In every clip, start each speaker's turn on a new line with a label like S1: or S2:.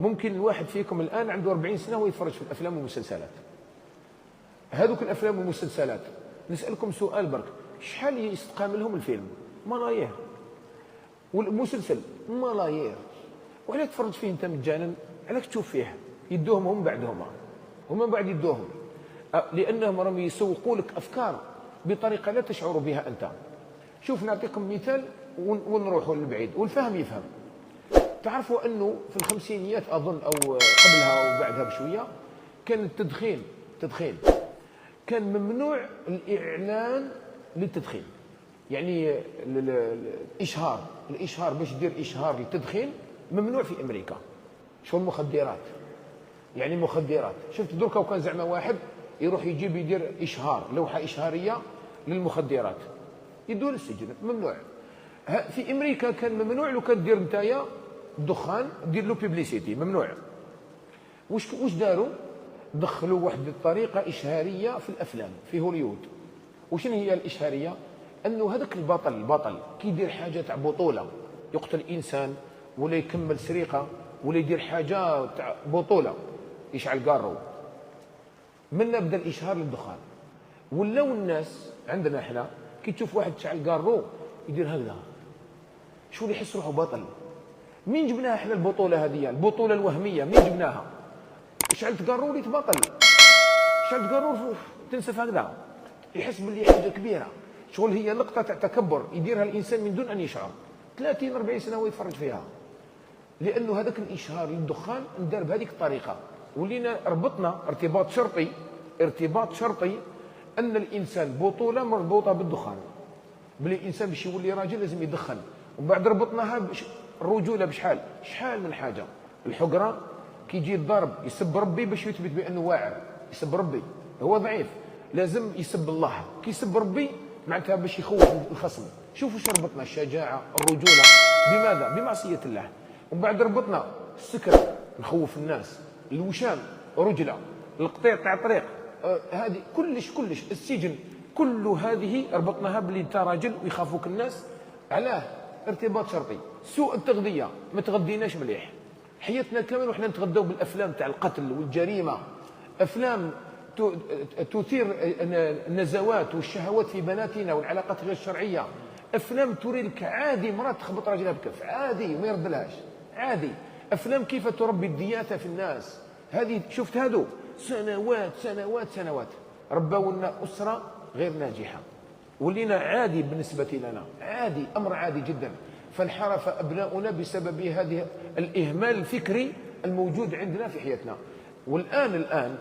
S1: ممكن الواحد فيكم الآن عنده 40 سنة ويتفرج في الأفلام والمسلسلات. هذوك الأفلام والمسلسلات نسألكم سؤال برك، شحال يستقام لهم الفيلم؟ ملايير. والمسلسل ملايير. وعلاش تفرج فيه انت مجانا؟ علاش تشوف فيه؟ يدوهم هم بعدهم، هما بعد يدوهم، لأنهم راهم يسوقوا لك أفكار بطريقة لا تشعر بها أنت. شوف نعطيكم مثال ونروحوا للبعيد والفهم يفهم. تعرفوا أنه في الخمسينيات أظن أو قبلها وبعدها بشوية كان التدخين كان ممنوع الإعلان للتدخين. يعني الإشهار باش دير إشهار للتدخين ممنوع في أمريكا. شو المخدرات، يعني مخدرات. شفت دركا وكان زعما واحد يروح يجيب يدير إشهار، لوحة إشهارية للمخدرات، يدور السجن، ممنوع. في أمريكا كان ممنوع لو كان دير نتايا الدخان دير له بيبليسيتي، ممنوع. واش داروا؟ دخلوا واحد الطريقة إشهارية في الأفلام في هوليوود. وشنو هي الإشهارية؟ أنه هذاك البطل كي يدير حاجة تاع بطولة، يقتل إنسان ولا يكمل سرقة ولا يدير حاجة تاع بطولة، يشعل كارو. منا بدا الإشهار للدخان. ولاو الناس عندنا احنا كي تشوف واحد تشعل كارو يدير هكذا، شو اللي يحس روحه بطل. مين جبناها احنا البطولة هذه؟ البطولة الوهمية مين جبناها؟ شعلت كارو وليت بطل، شعلت كارو تنسف هكذا، يحس باللي حاجة كبيرة. شغل هي لقطة تاع تكبر يديرها الإنسان من دون أن يشعر. 30-40 سنة ويتفرج فيها، لأنه هذاك الإشهار للدخان ندار بهذيك الطريقة. ولينا ربطنا ارتباط شرطي أن الإنسان بطولة مربوطة بالدخان، بلي الإنسان باش يولي راجل لازم يدخن. ومن بعد ربطناها الرجولة شحال من حاجة. الحقرة كي يجي الضرب يسب ربي باش يثبت بأنه واعر، يسب ربي هو ضعيف، لازم يسب الله. كي يسب ربي معناتها باش يخوف الخصم. شوفوا شو ربطنا، الشجاعة، الرجولة، بماذا؟ بمعصية الله. ومن بعد ربطنا السكر، نخوف الناس، الوشام، رجلة، القطيع تاع طريق، هذه كلش السجن، كل هذه ربطناها بلي انت راجل ويخافوك الناس. علاه؟ ارتباط شرطي. سوء التغذية، ما تغديناش مليح، حياتنا كامل وحنا نتغداو بالافلام تاع القتل والجريمه، افلام تثير النزوات والشهوات في بناتنا والعلاقات غير الشرعيه، افلام تري لك عادي مرات تخبط راجلها بكف عادي وما يردلهاش عادي، افلام كيف تربي الدياثه في الناس. هذه شفت هذو سنوات ربوا لنا اسره غير ناجحه، ولينا عادي بالنسبه لنا، عادي، امر عادي جدا. فانحرف أبناؤنا بسبب هذه الإهمال الفكري الموجود عندنا في حياتنا. والآن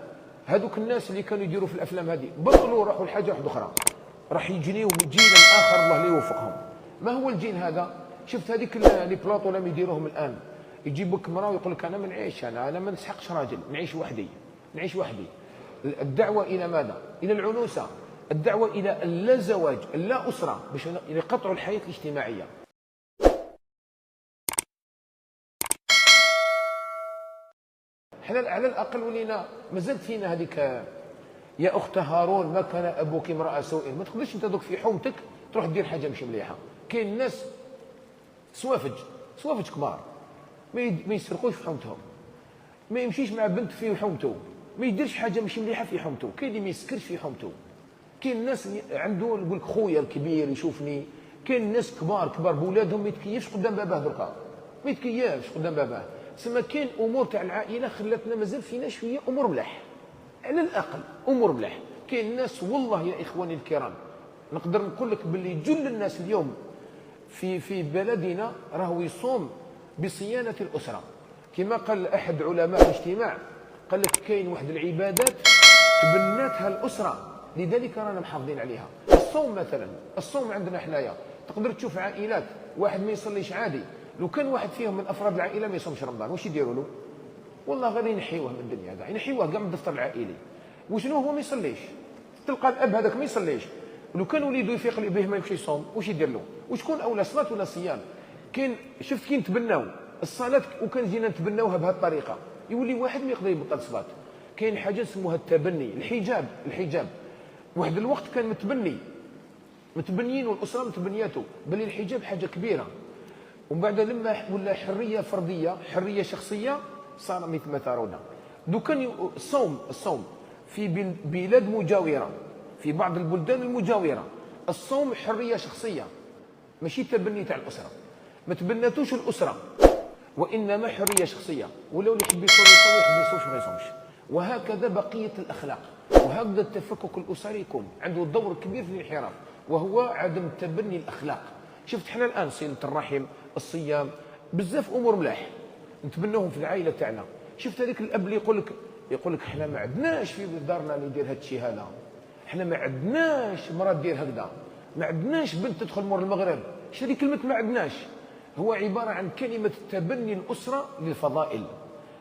S1: هذوك الناس اللي كانوا يديروا في الأفلام هذه بطلوا، راحوا لحاجة واحدة أخرى، راح يجنيوا جيلا آخر الله لا يوفقهم. ما هو الجيل هذا؟ شفت هذيك لي بلاطو لم يديروهم الآن، يجيبك مرأة ويقول لك أنا ما نعيش، أنا ما نسحقش راجل، نعيش وحدي. الدعوة إلى ماذا؟ إلى العنوسة، الدعوة إلى اللا زواج، اللا أسرة، باش يقطعوا الحياة الاجتماعية. احنا على الاقل ولينا مازالت فينا هذيك يا اخت هارون ما كان ابوك امرأ سوء. ما تقدرش انت دوك في حومتك تروح دير حاجه مش مليحه. كاين ناس سوافج كبار ما يسرقوش في حومتهم، ما يمشيش مع بنت في حومته، ما يديرش حاجه مش مليحه في حومته، كاين اللي ما يسكرش في حومته. كاين ناس عنده يقول لك خويا الكبير يشوفني. كاين ناس كبار بولادهم ما يتكيفش قدام باباه دركا، ما يتكيفش قدام باباه. سما كاين امور تاع العائله خلاتنا مازال فينا شويه امور ملاح، على الاقل امور ملاح. كاين ناس والله يا اخواني الكرام نقدر نقول لك باللي جل الناس اليوم في بلدنا راهو يصوم بصيانه الاسره. كما قال احد علماء الاجتماع، قال لك كاين واحد العبادات تبناتها الاسره، لذلك رانا محافظين عليها. الصوم مثلا، الصوم عندنا حنايا تقدر تشوف عائلات واحد ما يصليش عادي، لو كان واحد فيهم من افراد العائله ما يصومش رمضان واش يديروا له؟ والله غير ينحيوه من الدنيا هذا، ينحيوه كاع من الدفتر العائلي. وشنو هو ما يصليش؟ تلقى الاب هذاك ما يصليش، لو كان وليده يفيق به ما يمشي يصوم واش يدير له؟ وشكون اولى صلاه ولا صيام؟ شفت كي نتبناو الصلاه وكان جينا نتبناوها بهذه الطريقه يولي واحد ما يقدر يبطل صلاه. كاين حاجه اسمها التبني، الحجاب واحد الوقت كان متبنيين والاسره متبنياته، بل الحجاب حاجه كبيره. ومن بعد لما ولا حريه فرديه، حريه شخصيه، صار مثل ما ترون. لو كان الصوم في بلاد مجاورة، في بعض البلدان المجاورة الصوم حرية شخصية، ماشي تبني تاع الأسرة، ما تبناتوش الأسرة، وإنما حرية شخصية. ولو اللي يحب يصوم يصوم، يحب يصومش ما يصومش. وهكذا بقية الأخلاق، وهكذا التفكك الأسري يكون عنده دور كبير في الانحراف، وهو عدم تبني الأخلاق. شفت حنا الآن صلة الرحم، الصيام، بزاف أمور ملاح نتبنوهم في العائلة تاعنا. شفت هذيك الأب اللي يقول لك حنا ما عندناش في دارنا اللي يدير هذا الشيء هذا، حنا ما عندناش مرأة دير هكذا، ما عندناش بنت تدخل مور المغرب. اش هذه كلمة ما عندناش؟ هو عبارة عن كلمة تبني الأسرة للفضائل.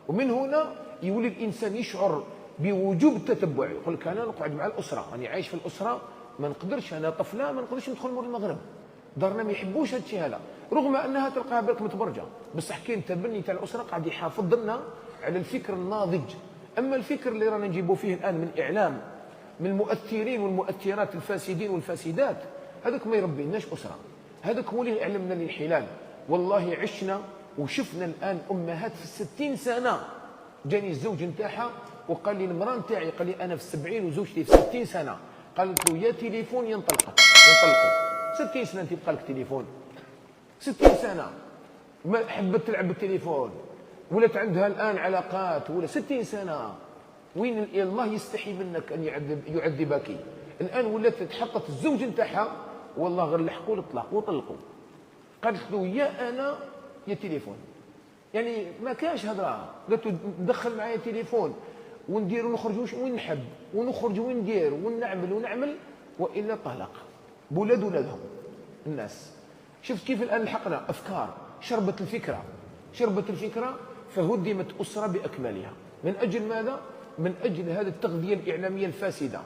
S1: ومن هنا يولي الإنسان يشعر بوجوب التتبع، يقول لك أنا نقعد مع الأسرة، راني عايش في الأسرة، ما نقدرش أنا طفلة ما نقدرش ندخل مور المغرب، دارنا ما يحبوش هذا الشيء هذا، رغم أنها تلقاها بالك متبرجة، بصح كاين تبني تاع الأسرة قاعد يحافظ لنا على الفكر الناضج. أما الفكر اللي رانا نجيبوا فيه الآن من إعلام، من المؤثرين والمؤثرات الفاسدين والفاسدات، هذاك ما يربيناش أسرة، هذاك هو اللي يعلمنا الانحلال. والله عشنا وشفنا الآن أمهات في 60 سنة، جاني الزوج نتاعها وقال لي المرأة نتاعي، قال لي أنا في 70 وزوجتي في 60 سنة، قالت له يا تليفون ينطلقوا 60 سنة أنت يبقى لك تليفون، 60 سنة ما حبت تلعب بالتليفون، ولات عندها الآن علاقات، ولا 60 سنة. وين الله يستحي منك أن يعذبك؟ الآن ولات تحطت الزوج نتاعها والله غير لحقوا الطلاق وطلقوا، قالت له يا أنا يا تليفون، يعني ما كاش هضره، قالت له ندخل معايا تليفون وندير ونخرج وين نحب ونخرج وين ندير ونعمل والا طلاق بولاد ولادهم الناس. شفت كيف الان لحقنا افكار، شربت الفكره فهدمت اسره باكملها. من اجل ماذا؟ من اجل هذه التغذيه الاعلاميه الفاسده.